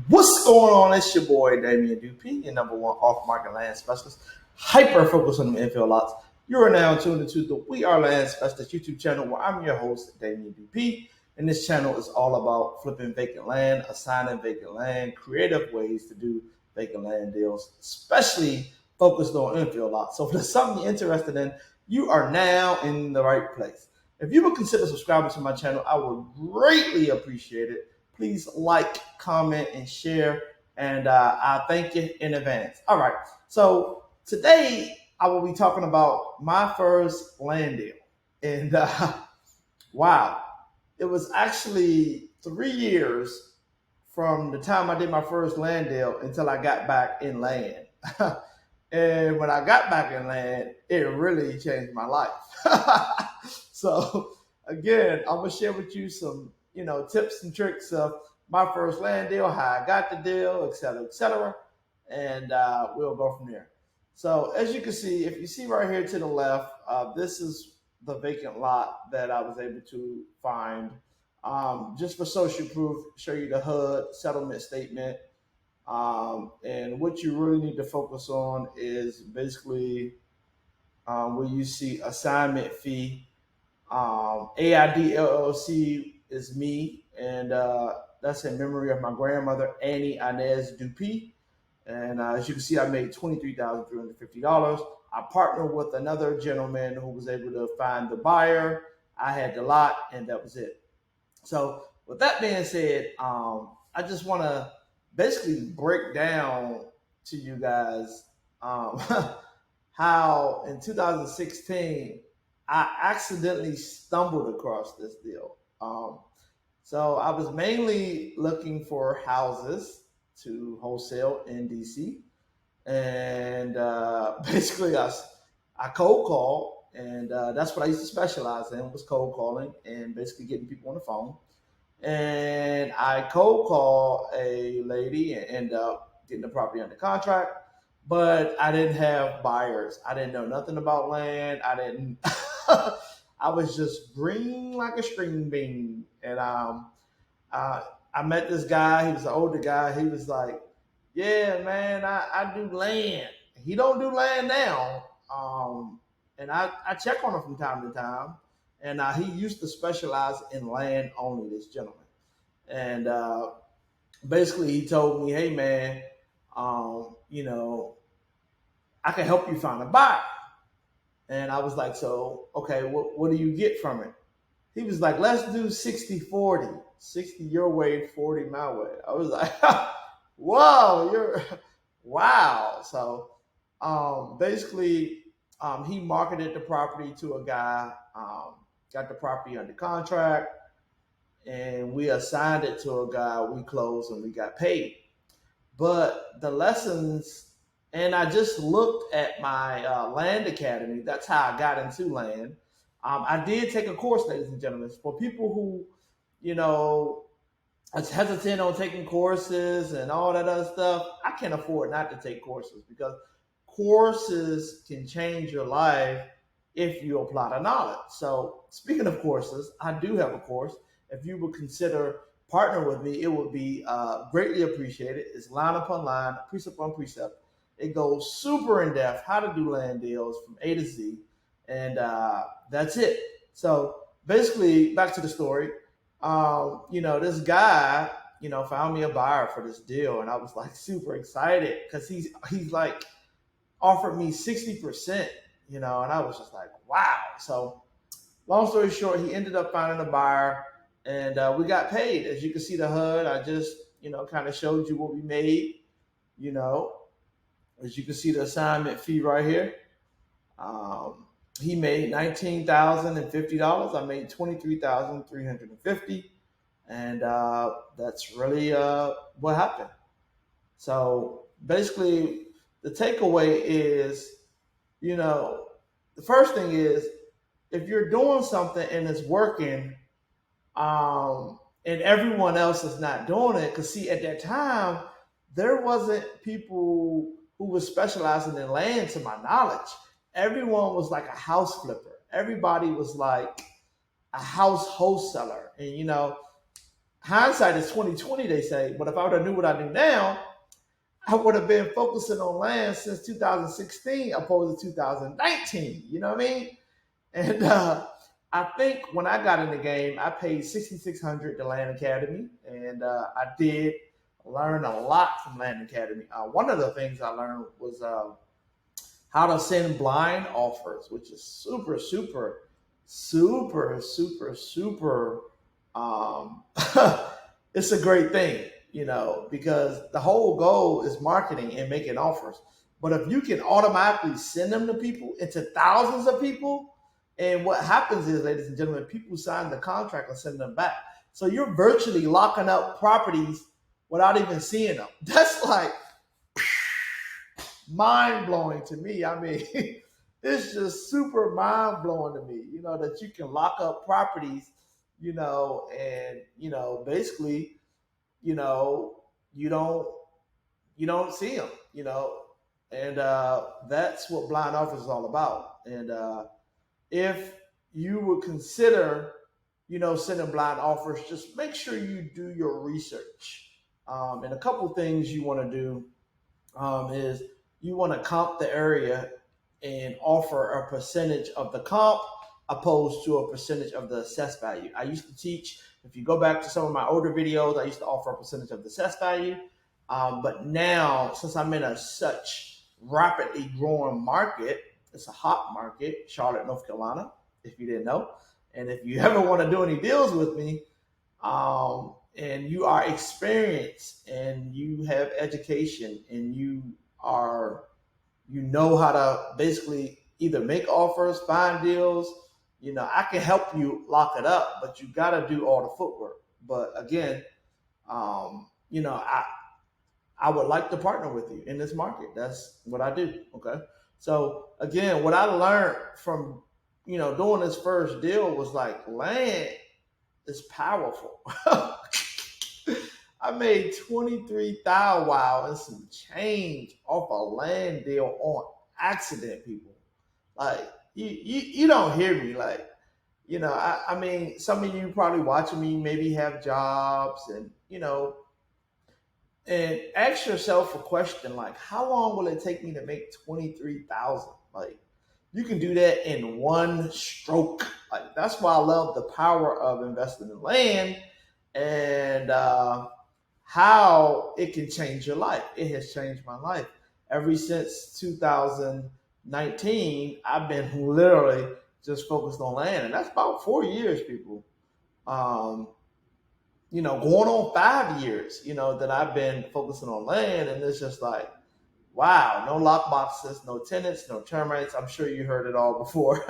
What's going on? It's your boy Damien Dupee, your number one off-market land specialist, hyper focused on the infill lots. You are now tuned into the We Are Land Specialist YouTube channel, where I'm your host Damien Dupee, and this channel is all about flipping vacant land, assigning vacant land, creative ways to do vacant land deals, especially focused on infill lots. So if there's something you're interested in, you are now in the right place. If you would consider subscribing to my channel, I would greatly appreciate it. Please like, comment, and share. And I thank you in advance. All right. So today I will be talking about my first land deal. And wow, it was actually 3 years from the time I did my first land deal until I got back in land. And when I got back in land, it really changed my life. So again, I'm gonna share with you some, tips and tricks of my first land deal, how I got the deal, et cetera, and we'll go from there. So as you can see, if you see right here to the left, this is the vacant lot that I was able to find. Just for social proof, show you the HUD settlement statement. And what you really need to focus on is basically where you see assignment fee. AID LLC is me, and that's in memory of my grandmother, Annie Inez Dupee. And as you can see, I made $23,350. I partnered with another gentleman who was able to find the buyer. I had the lot, and that was it. So with that being said, I just want to basically break down to you guys how in 2016 I accidentally stumbled across this deal. So I was mainly looking for houses to wholesale in DC, and basically I cold called, and that's what I used to specialize in, was cold calling and basically getting people on the phone. And I cold called a lady and ended up getting the property under contract, but I didn't have buyers. I didn't know nothing about land. I didn't. I was just green like a string bean. And I met this guy. He was an older guy. He was like, "Yeah, man, I do land." He don't do land now. And I check on him from time to time. And he used to specialize in land only, this gentleman. And basically, he told me, "Hey, man, I can help you find a buyer." And I was like, "So, okay, what do you get from it?" He was like, "Let's do 60-40, 60 your way, 40 my way." I was like, "Whoa, wow." So basically, he marketed the property to a guy, got the property under contract, and we assigned it to a guy. We closed and we got paid. But the lessons, and I just looked at my land academy. That's how I got into land. I did take a course, ladies and gentlemen, for people who, is hesitant on taking courses and all that other stuff. I can't afford not to take courses, because courses can change your life if you apply the knowledge. So speaking of courses, I do have a course. If you would consider partner with me, it would be greatly appreciated. It's line upon line, precept upon precept. It goes super in depth, how to do land deals from A to Z, and that's it. So basically, back to the story. This guy, found me a buyer for this deal, and I was like super excited because he's like offered me 60%, and I was just like, wow. So long story short, he ended up finding a buyer, and we got paid. As you can see the HUD, I just, kind of showed you what we made, as you can see the assignment fee right here. He made $19,050. I made $23,350. And that's really what happened. So basically, the takeaway is, the first thing is, if you're doing something and it's working, and everyone else is not doing it, because see, at that time, there wasn't people who was specializing in land, to my knowledge. Everyone was like a house flipper. Everybody was like a house wholesaler. And hindsight is 2020, they say. But if I would have knew what I knew now, I would have been focusing on land since 2016 opposed to 2019. You know what I mean? And I think when I got in the game, I paid 6,600 to Land Academy, and I did learn a lot from Land Academy. One of the things I learned was how to send blind offers, which is super, super, super, super, super. Um, it's a great thing, because the whole goal is marketing and making offers. But if you can automatically send them to people, into thousands of people, and what happens is, ladies and gentlemen, people sign the contract and send them back. So you're virtually locking up properties without even seeing them. That's like mind blowing to me. I mean, it's just super mind blowing to me, that you can lock up properties, and basically, you don't see them, and that's what blind offers is all about. And if you would consider, sending blind offers, just make sure you do your research. And a couple things you want to do is you want to comp the area and offer a percentage of the comp opposed to a percentage of the assessed value. I used to teach, if you go back to some of my older videos, I used to offer a percentage of the assessed value. But now, since I'm in such rapidly growing market, it's a hot market, Charlotte, North Carolina, if you didn't know. And if you ever want to do any deals with me, and you are experienced and you have education and you know how to basically either make offers, find deals, I can help you lock it up, but you got to do all the footwork. But again, I would like to partner with you in this market. That's what I do. Okay. So again, what I learned from, doing this first deal was like land is powerful. I made 23,000 wow and some change off a land deal on accident, people. Like you don't hear me. Like, I mean, some of you probably watching me maybe have jobs and ask yourself a question like, how long will it take me to make 23,000? Like, you can do that in one stroke. Like, that's why I love the power of investing in land and how it can change your life. It has changed my life. Ever since 2019, I've been literally just focused on land, and that's about 4 years, people. Um, going on 5 years, that I've been focusing on land, and it's just like, wow, no lock boxes, no tenants, no termites. I'm sure you heard it all before,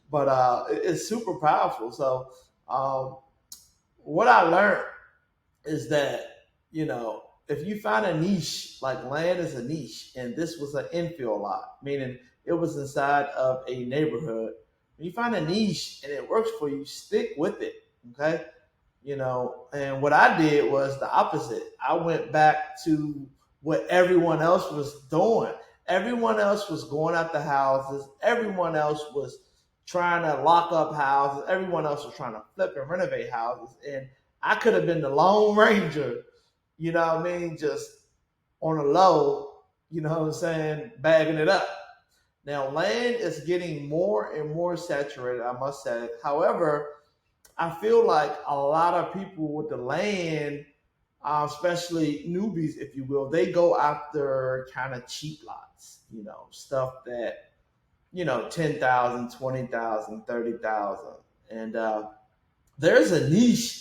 but it's super powerful. So, what I learned is that, if you find a niche, like land is a niche, and this was an infill lot, meaning it was inside of a neighborhood. When you find a niche and it works for you, stick with it. Okay. And what I did was the opposite. I went back to what everyone else was doing. Everyone else was going out the houses. Everyone else was trying to lock up houses. Everyone else was trying to flip and renovate houses. And I could have been the Lone Ranger, just on a low, bagging it up. Now, land is getting more and more saturated, I must say. However, I feel like a lot of people with the land, especially newbies, if you will, they go after kind of cheap lots, stuff that, 10,000, 20,000, 30,000. And there's a niche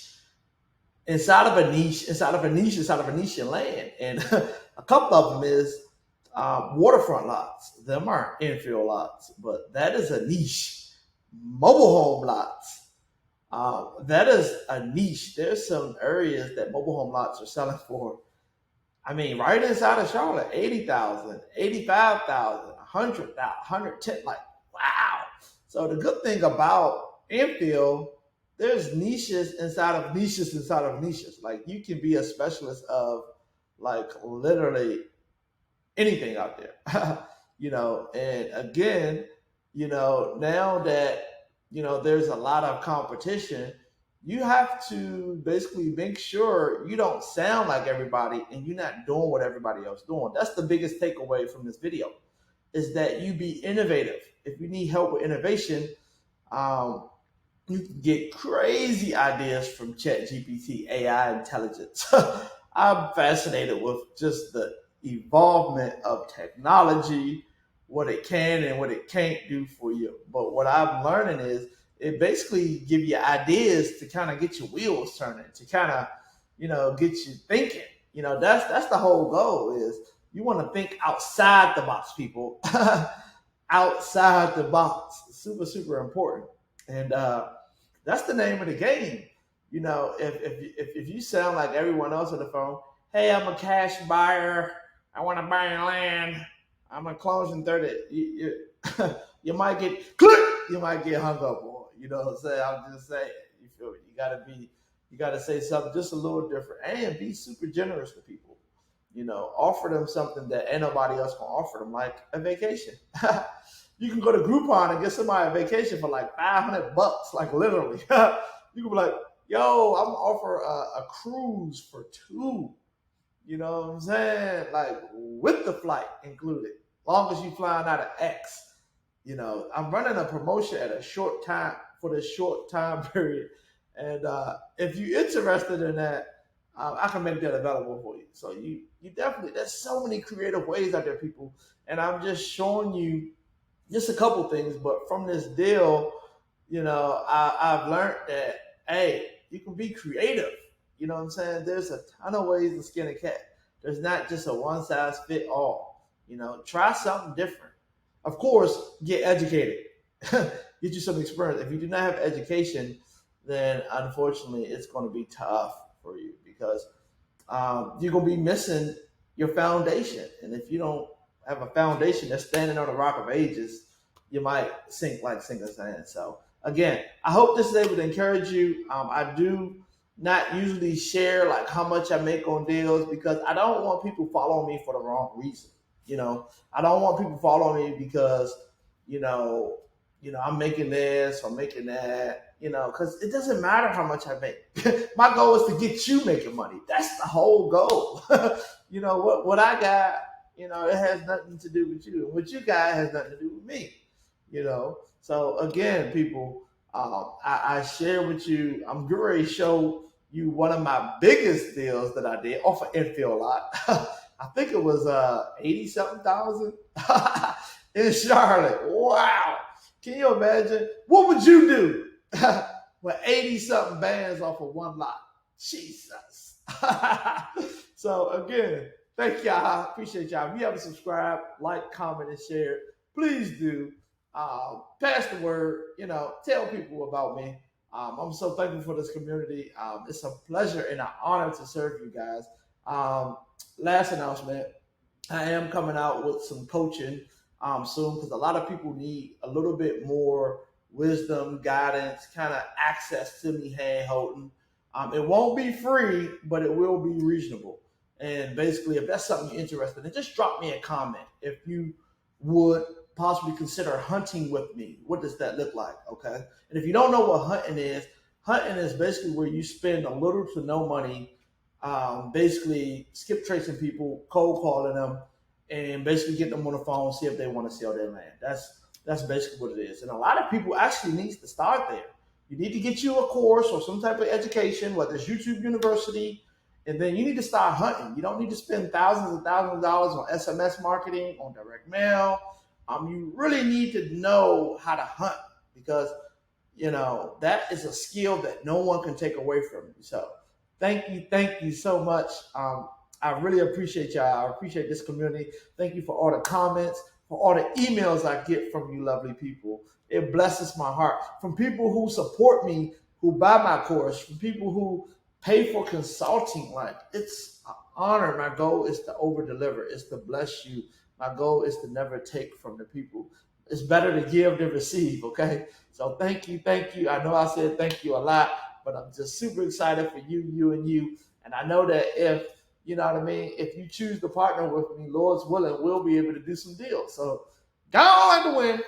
inside of a niche, inside of a niche, inside of a niche in land. And a couple of them is waterfront lots. Them aren't infill lots, but that is a niche. Mobile home lots. That is a niche. There's some areas that mobile home lots are selling for. I mean, right inside of Charlotte, 80,000, 85,000, 100,000, 110. Like, wow. So the good thing about infill, there's niches inside of niches inside of niches. Like, you can be a specialist of like literally anything out there. And again, now that there's a lot of competition, you have to basically make sure you don't sound like everybody and you're not doing what everybody else is doing. That's the biggest takeaway from this video, is that you be innovative. If you need help with innovation, um, you can get crazy ideas from ChatGPT, AI intelligence. I'm fascinated with just the evolvement of technology, what it can and what it can't do for you. But what I'm learning is it basically give you ideas to kind of get your wheels turning, to kind of, get you thinking. That's the whole goal, is you want to think outside the box, people. Outside the box. Super, super important. And that's the name of the game. If you sound like everyone else on the phone, hey, I'm a cash buyer. I want to buy your land. I'm a closing 30. You might get click. You might get hung up on. You know what I'm saying? I'm just saying. You feel me? You gotta say something just a little different, and be super generous to people. Offer them something that ain't nobody else can offer them, like a vacation. You can go to Groupon and get somebody a vacation for like $500, like literally. You can be like, yo, I'm gonna offer a cruise for two. You know what I'm saying? Like with the flight included, long as you flying out of X. I'm running a promotion at a short time for this short time period, and if you're interested in that, I can make that available for you. So you definitely, there's so many creative ways out there, people, and I'm just showing you just a couple things. But from this deal, I've learned that, hey, you can be creative. You know what I'm saying? There's a ton of ways to skin a cat. There's not just a one size fit all. Try something different. Of course, get educated. Get you some experience. If you do not have education, then unfortunately it's going to be tough for you, because you're going to be missing your foundation. And if you don't have a foundation that's standing on the rock of ages, you might sink like sinking sand. So again, I hope this is able to encourage you. I do not usually share like how much I make on deals, because I don't want people following me for the wrong reason. I don't want people following me because, I'm making this or making that, because it doesn't matter how much I make. My goal is to get you making money. That's the whole goal. What I got, it has nothing to do with you. And what you got has nothing to do with me. So again, people, I share with you, I'm getting ready to show you one of my biggest deals that I did off an infill lot. I think it was 80 something thousand in Charlotte. Wow. Can you imagine? What would you do with 80 something bands off of one lot? Jesus. So again, thank y'all. Appreciate y'all. If you haven't subscribed, like, comment, and share, please do. Pass the word. Tell people about me. I'm so thankful for this community. It's a pleasure and an honor to serve you guys. Last announcement, I am coming out with some coaching soon, because a lot of people need a little bit more wisdom, guidance, kind of access to me, hand holding. It won't be free, but it will be reasonable. And basically, if that's something you're interested in, just drop me a comment. If you would possibly consider hunting with me, what does that look like? Okay. And if you don't know what hunting is basically where you spend a little to no money, basically skip tracing people, cold calling them, and basically get them on the phone, see if they want to sell their land. That's basically what it is. And a lot of people actually needs to start there. You need to get you a course or some type of education, whether it's YouTube University, and then you need to start hunting. You don't need to spend thousands and thousands of dollars on SMS marketing, on direct mail. You really need to know how to hunt, because that is a skill that no one can take away from you. So thank you so much. I really appreciate y'all. I appreciate this community. Thank you for all the comments, for all the emails I get from you lovely people. It blesses my heart. From people who support me, who buy my course, from people who pay for consulting. Like, it's an honor. My goal is to over deliver. It's to bless you. My goal is to never take from the people. It's better to give than receive, okay? So thank you. I know I said thank you a lot, but I'm just super excited for you, and you. And I know that if, if you choose to partner with me, Lord's willing, we'll be able to do some deals. So go on to win.